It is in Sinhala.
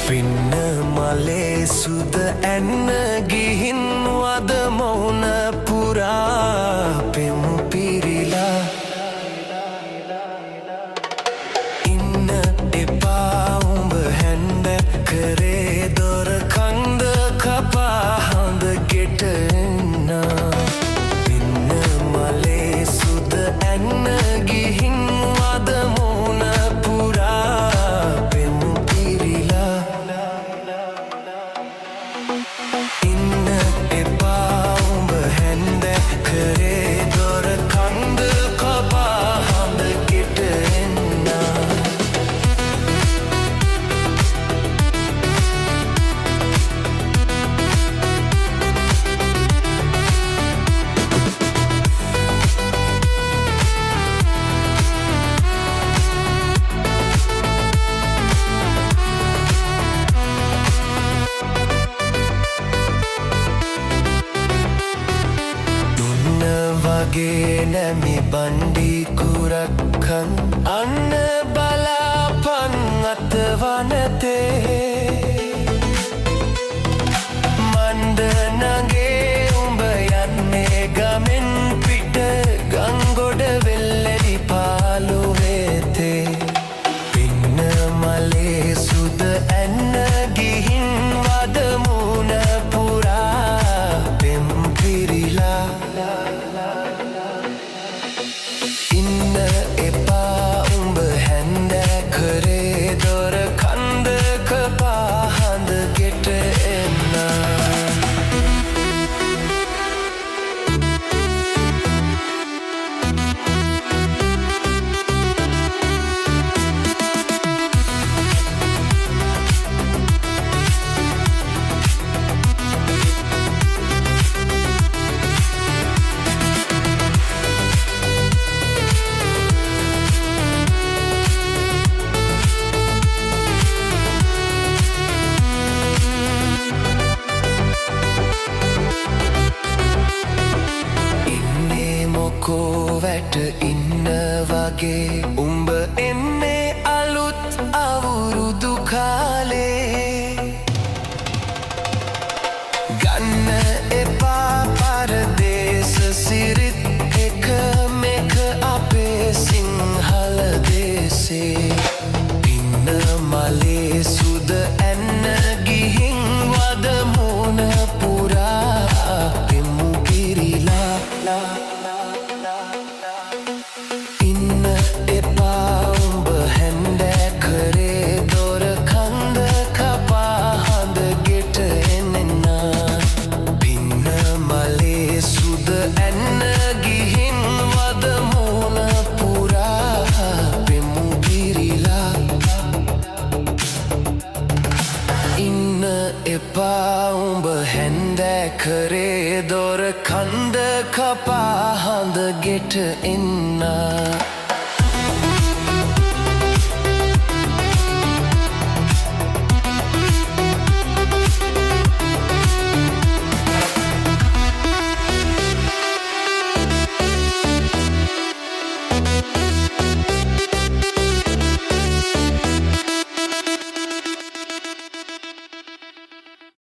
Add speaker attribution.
Speaker 1: පින්න මලේ සුද ඇන්න ගිහින් වද මොහුන පුරා පෙමු පිරිලා ඉන්න එපා උඹ හැන්ද කරේ දොර කන්ද කපා හඳ ගෙට එන්න පින්න මලේ සුද ඇන්න ගිහින් වද මොහුන පුරා පෙමු පිරිලා ඉන්න එපා උඹ හැන්ද කරේ දොර කන්ද කපා හඳ ගෙට එන්න වගේ නැමි බණ්ඩි කුරක්කන් අන්න බලාපන් අතවනතේ මණ්ඩ නගේ උඹ යන්නේ ගමෙන් පිට ගංගොඩ වෙල්ලෙරි පාලුවේතේ පින්න මලේ සුද ඇන්න ගිහින් වද මුණ පුරා පෙම් පිරිලා ඉන්න එපා උඹ හැන්ද කරේ දොර කන්ද කපා හඳ ගෙට එන්න කොවැට ඉන්න වගේ උඹ එන්නේ අලුත් අවුරුදු කාලේ ගන්න එපා පරදේශ සිරිත් එක මේක අපේ සිංහල දේශේ ඉන්න මලේ සුද ඇන්න ගිහින් වද මුණ පුරා පෙමු පිරිලා ඉන්න එපා උඹ හැන්ද කරේ දොර කන්ද කපා හඳ ගෙට එන්න පින්න මලේ සුද ඇන්න ගිහින් වද මුණ පුරා පෙමු පිරිලා ඉන්න එපා උඹ හැන්ද කරේ දොර කන්ද කපා හඳ ගෙට එන්න